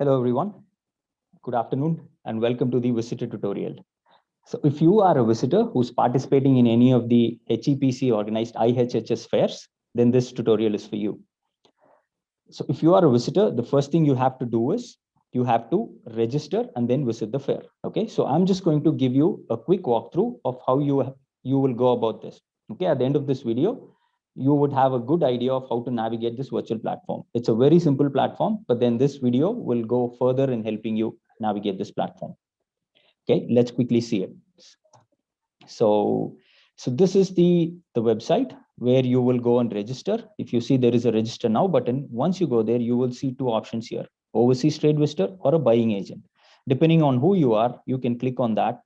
Hello everyone, good afternoon and welcome to the visitor tutorial. So if you are a visitor who's participating in any of the HEPC organized IHHS fairs, then this tutorial is for you. So if you are a visitor, the first thing you have to do is you have to register and then visit the fair. Okay, so I'm just going to give you a quick walkthrough of how you will go about this. Okay, at the end of this video, you would have a good idea of how to navigate this virtual platform. It's a very simple platform, but then this video will go further in helping you navigate this platform. Okay, let's quickly see it. So this is the website where you will go and register. If you see, there is a register now button. Once you go there, you will see two options here: overseas trade visitor or a buying agent. Depending on who you are, you can click on that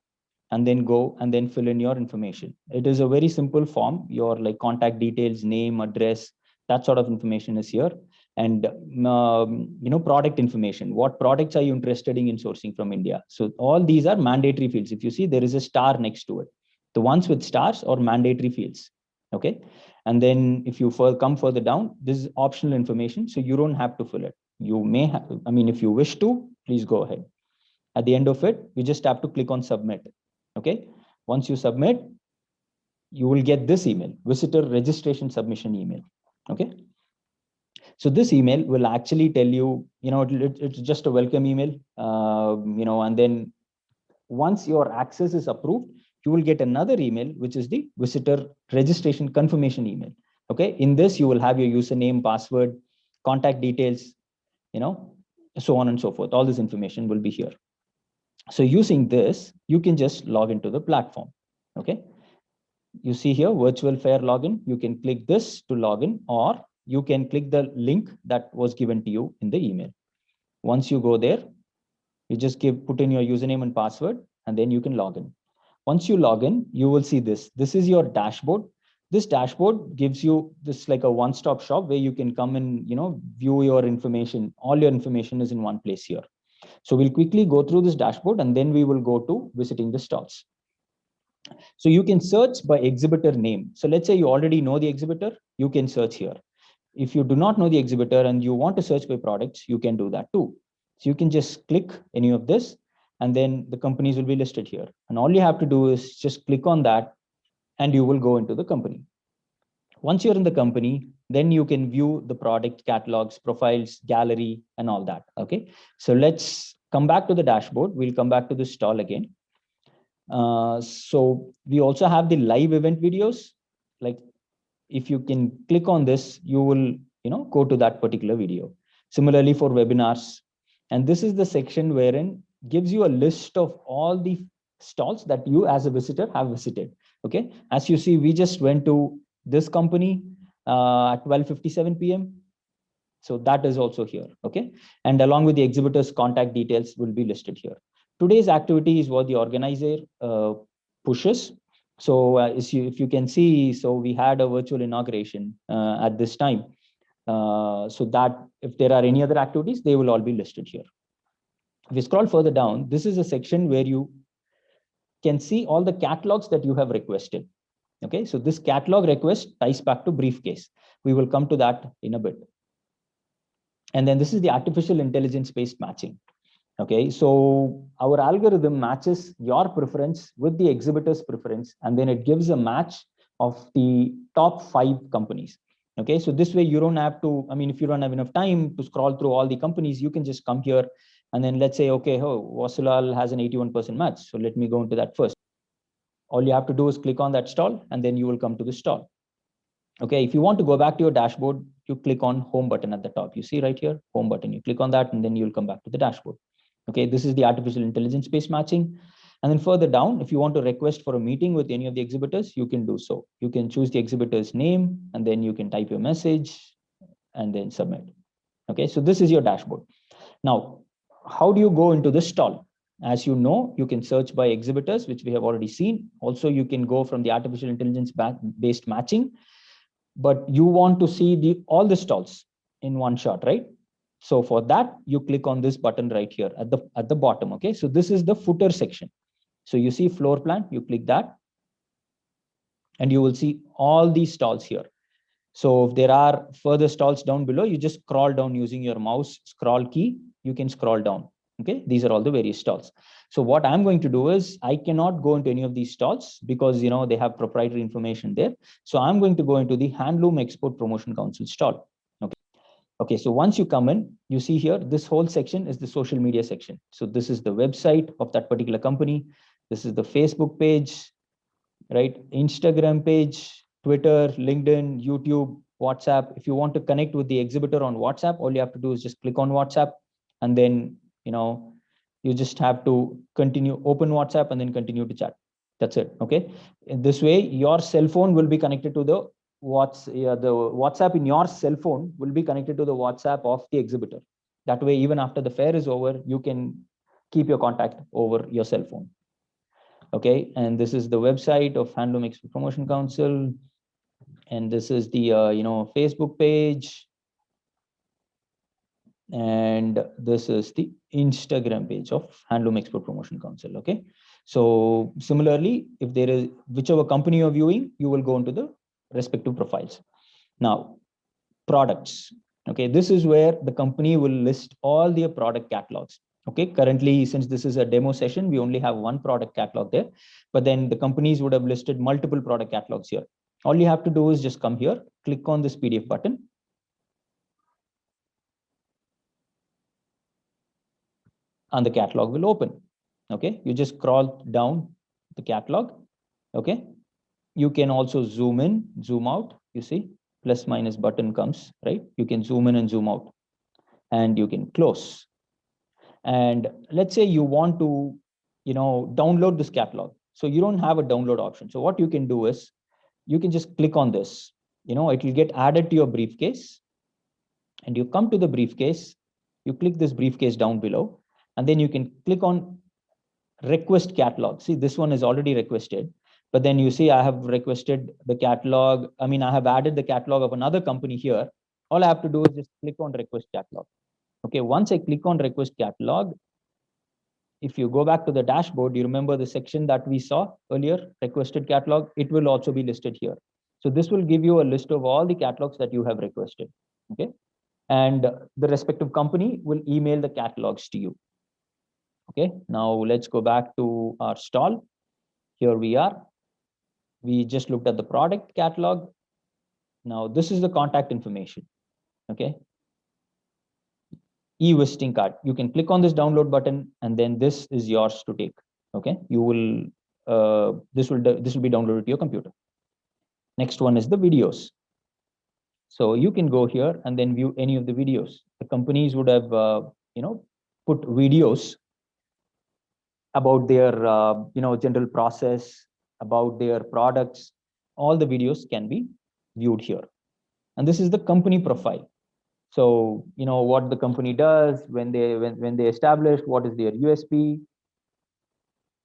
and then go and then fill in your information. It is a very simple form. Your like contact details, name, address, that sort of information is here. And product information. What products are you interested in sourcing from India? So all these are mandatory fields. If you see, there is a star next to it. The ones with stars are mandatory fields. Okay. And then if you come further down, this is optional information. So you don't have to fill it. You may have, if you wish to, please go ahead. At the end of it, you just have to click on submit. Okay. Once you submit, you will get this email, visitor registration submission email. Okay. So this email will actually tell you, it's just a welcome email, and then once your access is approved, you will get another email, which is the visitor registration confirmation email. Okay. In this, you will have your username, password, contact details, so on and so forth. All this information will be here. So using this, you can just log into the platform. Okay. You see here, virtual fair login. You can click this to log in, or you can click the link that was given to you in the email. Once you go there, you just put in your username and password, and then you can log in. Once you log in, you will see this. This is your dashboard. This dashboard gives you this like a one-stop shop where you can come and view your information. All your information is in one place here. So we'll quickly go through this dashboard, and then we will go to visiting the stalls. So you can search by exhibitor name. So let's say you already know the exhibitor, you can search here. If you do not know the exhibitor and you want to search by products, you can do that too. So you can just click any of this, and then the companies will be listed here. And all you have to do is just click on that, and you will go into the company. Once you're in the company, then you can view the product catalogs, profiles, gallery, and all that. Okay. So let's come back to the dashboard. We'll come back to the stall again. So we also have the live event videos. Like if you can click on this, you will go to that particular video. Similarly for webinars, and this is the section wherein gives you a list of all the stalls that you as a visitor have visited. Okay, as you see, we just went to this company at 12:57 p.m. So that is also here. Okay, and along with the exhibitor's contact details will be listed here. Today's activity is what the organizer pushes. So if you can see, so we had a virtual inauguration at this time. So that if there are any other activities, they will all be listed here. If you scroll further down, this is a section where you can see all the catalogs that you have requested. Okay, so this catalog request ties back to briefcase. We will come to that in a bit. And then this is the artificial intelligence based matching. Okay, so our algorithm matches your preference with the exhibitor's preference, and then it gives a match of the top 5 companies. Okay, so this way you don't have to, if you don't have enough time to scroll through all the companies, you can just come here and then let's say, okay, Wasilal has an 81% match. So let me go into that first. All you have to do is click on that stall, and then you will come to the stall. Okay, if you want to go back to your dashboard, you click on home button at the top. You see right here, home button, you click on that, and then you'll come back to the dashboard. Okay, this is the artificial intelligence based matching. And then further down, if you want to request for a meeting with any of the exhibitors, you can do so. You can choose the exhibitor's name, and then you can type your message and then submit. Okay, so this is your dashboard. Now, how do you go into the stall? As you know, you can search by exhibitors, which we have already seen. Also, you can go from the artificial intelligence based matching, but you want to see all the stalls in one shot, right? So for that, you click on this button right here at the bottom. Okay, so this is the footer section. So you see floor plan, you click that, and you will see all these stalls here. So if there are further stalls down below, you just scroll down using your mouse scroll key. you can scroll down. Okay, these are all the various stalls. So what I'm going to do is I cannot go into any of these stalls because they have proprietary information there. So I'm going to go into the Handloom Export Promotion Council stall. Okay, so once you come in, you see here, this whole section is the social media section. So this is the website of that particular company. This is the Facebook page, right? Instagram page, Twitter, LinkedIn, YouTube, WhatsApp. If you want to connect with the exhibitor on WhatsApp, all you have to do is just click on WhatsApp, and then, you just have to open WhatsApp and then continue to chat. That's it. Okay. In this way, your cell phone will be connected to the the WhatsApp in your cell phone will be connected to the WhatsApp of the exhibitor. That way, even after the fair is over, you can keep your contact over your cell phone. Okay, and this is the website of Handloom Export Promotion Council, and this is the Facebook page, and this is the Instagram page of Handloom Export Promotion Council. Okay, so similarly, if there is whichever company you're viewing, you will go into the respective profiles. Now, products. Okay, this is where the company will list all their product catalogs. Okay, currently, since this is a demo session, we only have one product catalog there, but then the companies would have listed multiple product catalogs here. All you have to do is just come here, click on this PDF button, and the catalog will open. Okay, you just scroll down the catalog. Okay, you can also zoom in, zoom out. You see, plus minus button comes, right? You can zoom in and zoom out, and you can close. And let's say you want to download this catalog, so you don't have a download option. So what you can do is you can just click on this. It will get added to your briefcase, and you come to the briefcase, you click this briefcase down below, and then you can click on request catalog. See, this one is already requested, but then you see I have requested the catalog. I mean, I have added the catalog of another company here. All I have to do is just click on request catalog. Okay, once I click on request catalog, if you go back to the dashboard, you remember the section that we saw earlier, requested catalog, it will also be listed here. So this will give you a list of all the catalogs that you have requested. Okay, and the respective company will email the catalogs to you. Okay, now let's go back to our stall. Here we are. We just looked at the product catalog. Now this is the contact information. Okay, e-visiting card. You can click on this download button, and then this is yours to take. Okay, you will this will be downloaded to your computer. Next one is the videos. So you can go here and then view any of the videos. The companies would have put videos about their general process, about their products. All the videos can be viewed here, and this is the company profile. So what the company does, when they established, what is their USP,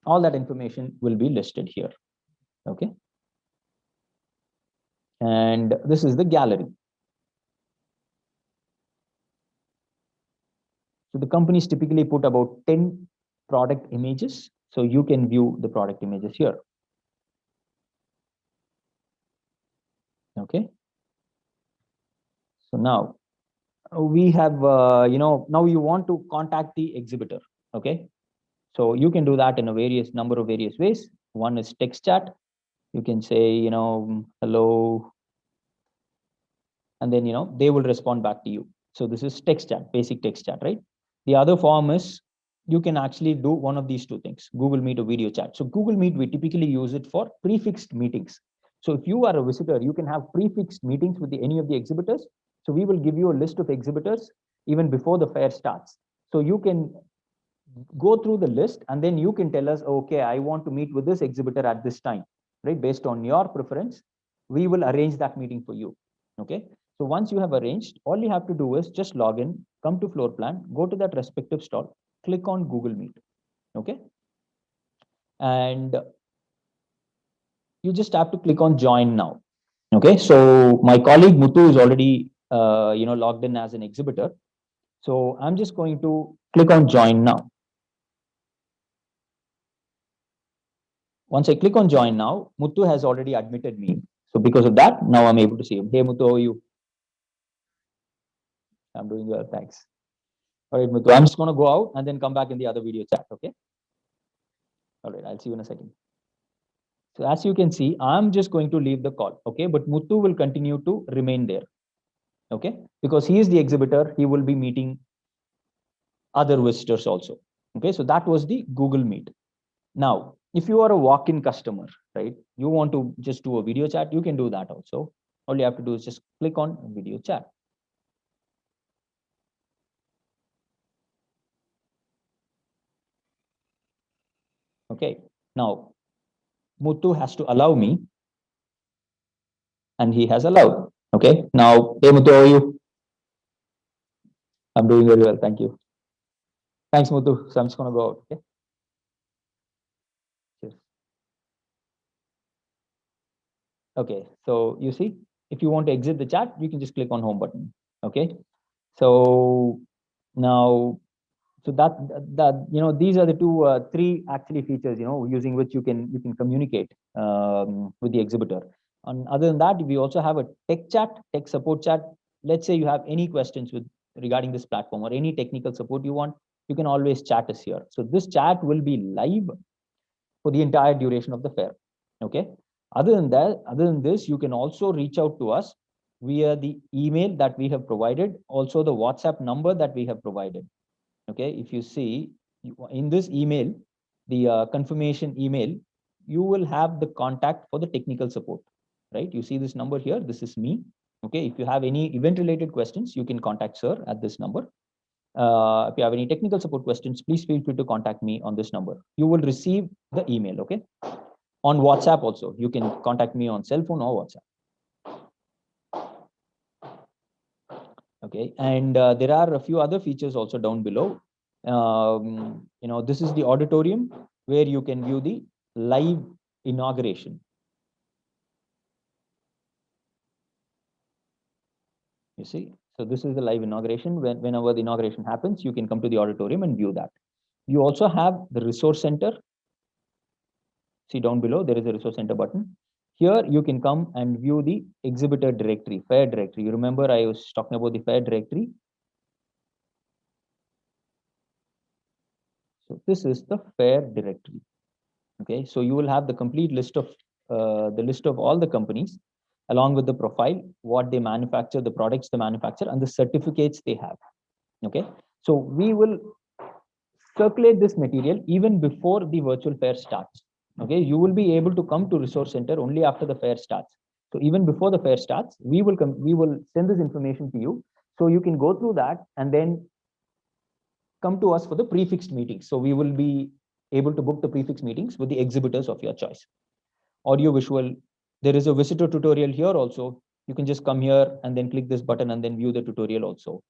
all that information will be listed here. Okay, and this is the gallery. So the companies typically put about 10 product images, so you can view the product images here. Okay, so now we have now you want to contact the exhibitor. Okay, so you can do that in a number of various ways. One is text chat. You can say hello, and then they will respond back to you. So this is text chat, basic text chat, right? The other form is you can actually do one of these two things, Google Meet or video chat. So Google Meet, we typically use it for prefixed meetings. So if you are a visitor, you can have prefixed meetings with any of the exhibitors. So we will give you a list of exhibitors even before the fair starts. So you can go through the list, and then you can tell us, okay, I want to meet with this exhibitor at this time, right? Based on your preference, we will arrange that meeting for you. Okay, so once you have arranged, all you have to do is just log in, come to floor plan, go to that respective stall, click on Google Meet. Okay, and you just have to click on join now. Okay, so my colleague Muthu is already logged in as an exhibitor, so I'm just going to click on join now. Once I click on join now, Muthu has already admitted me. So because of that, now I'm able to see him. Hey Muthu, how are you? I'm doing well, thanks. All right, Muthu, I'm just going to go out and then come back in the other video chat. Okay. All right. I'll see you in a second. So as you can see, I'm just going to leave the call. Okay. But Muthu will continue to remain there. Okay. Because he is the exhibitor. He will be meeting other visitors also. Okay. So that was the Google Meet. Now, if you are a walk-in customer, right, you want to just do a video chat, you can do that also. All you have to do is just click on video chat. Okay. Now, Muthu has to allow me, and he has allowed. Okay. Now, hey Muthu, how are you? I'm doing very well. Thank you. Thanks, Muthu. So I'm just going to go out. Okay. Cheers. Okay. So you see, if you want to exit the chat, you can just click on home button. Okay. So now, so that these are the three actually features using which you can communicate with the exhibitor. And other than that, we also have a tech support chat. Let's say you have any questions with regarding this platform or any technical support you want, you can always chat us here. So this chat will be live for the entire duration of the fair. Okay. Other than this, you can also reach out to us via the email that we have provided, also the WhatsApp number that we have provided. Okay. If you see in this email, the confirmation email, you will have the contact for the technical support, right? You see this number here. This is me. Okay. If you have any event related questions, you can contact sir at this number. If you have any technical support questions, please feel free to contact me on this number. You will receive the email. Okay. On WhatsApp also, you can contact me on cell phone or WhatsApp. Okay. And there are a few other features also down below. This is the auditorium where you can view the live inauguration. You see, so this is the live inauguration. Whenever the inauguration happens, you can come to the auditorium and view that. You also have the resource center. See down below, there is a resource center button. Here you can come and view the exhibitor directory, fair directory. You remember I was talking about the fair directory. So this is the fair directory. Okay, so you will have the complete list of all the companies along with the profile, what they manufacture, the products they manufacture, and the certificates they have. Okay, so we will circulate this material even before the virtual fair starts. Okay, you will be able to come to resource center only after the fair starts. So even before the fair starts, we will send this information to you, so you can go through that and then come to us for the prefixed meetings. So we will be able to book the prefix meetings with the exhibitors of your choice. Audio visual, there is a visitor tutorial here also. You can just come here and then click this button and then view the tutorial also.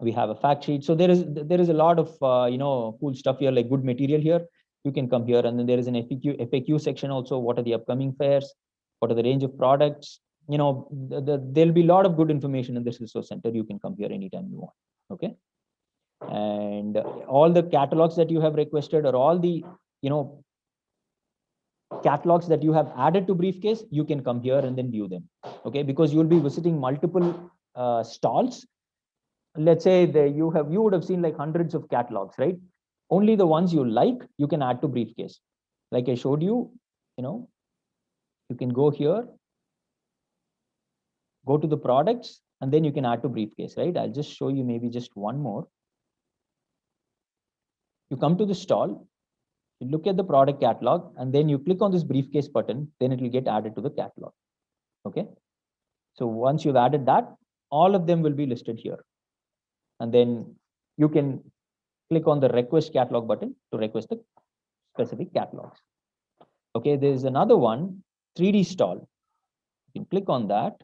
We have a fact sheet. So there is a lot of cool stuff here, like good material here. You can come here, and then there is an FAQ section also. What are the upcoming fairs? What are the range of products? There'll be a lot of good information in this resource center. You can come here anytime you want. Okay. And all the catalogs that you have requested, or all the catalogs that you have added to briefcase, you can come here and then view them. Okay, because you will be visiting multiple stalls. Let's say you would have seen like hundreds of catalogs, right? Only the ones you like, you can add to briefcase. Like I showed you, you can go here, go to the products, and then you can add to briefcase, right? I'll just show you maybe just one more. You come to the stall, you look at the product catalog, and then you click on this briefcase button, then it will get added to the catalog. Okay. So once you've added that, all of them will be listed here. And then you can click on the request catalog button to request the specific catalogs. Okay, there's another one, 3D stall. You can click on that.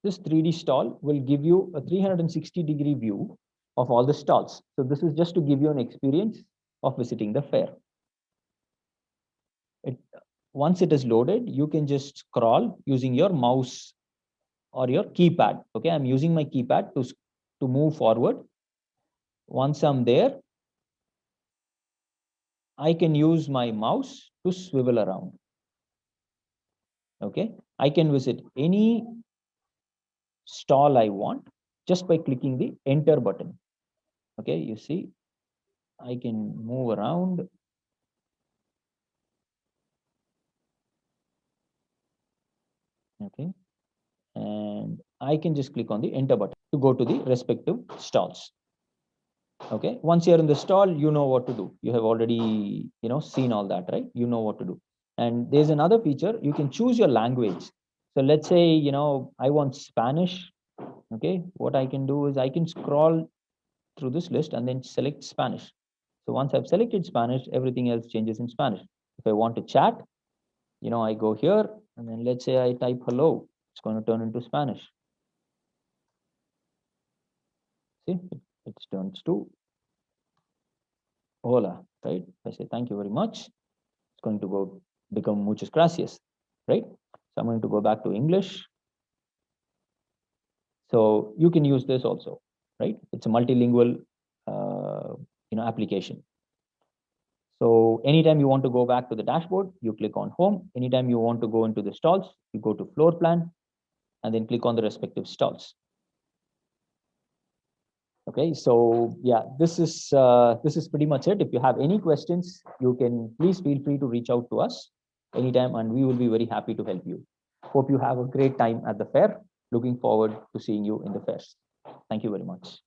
This 3D stall will give you a 360-degree view of all the stalls. So this is just to give you an experience of visiting the fair. Once it is loaded, you can just scroll using your mouse or your keypad. Okay, I'm using my keypad to move forward. Once I'm there, I can use my mouse to swivel around. Okay, I can visit any stall I want. just by clicking the enter button. Okay, you see, I can move around. Okay, and I can just click on the enter button to go to the respective stalls. Okay, once you're in the stall, you know what to do. You have already, seen all that, right? You know what to do. And there's another feature, you can choose your language. So let's say, I want Spanish. Okay, what I can do is I can scroll through this list and then select Spanish. So once I've selected Spanish, everything else changes in Spanish. If I want to chat, I go here and then let's say I type hello, it's going to turn into Spanish. See, it turns to hola, right? I say thank you very much. It's going to go become muchas gracias, right? So I'm going to go back to English. So you can use this also, right? It's a multilingual, application. So anytime you want to go back to the dashboard, you click on home. Anytime you want to go into the stalls, you go to floor plan and then click on the respective stalls. Okay, so yeah, this is pretty much it. If you have any questions, you can please feel free to reach out to us anytime and we will be very happy to help you. Hope you have a great time at the fair. Looking forward to seeing you in the fairs. Thank you very much.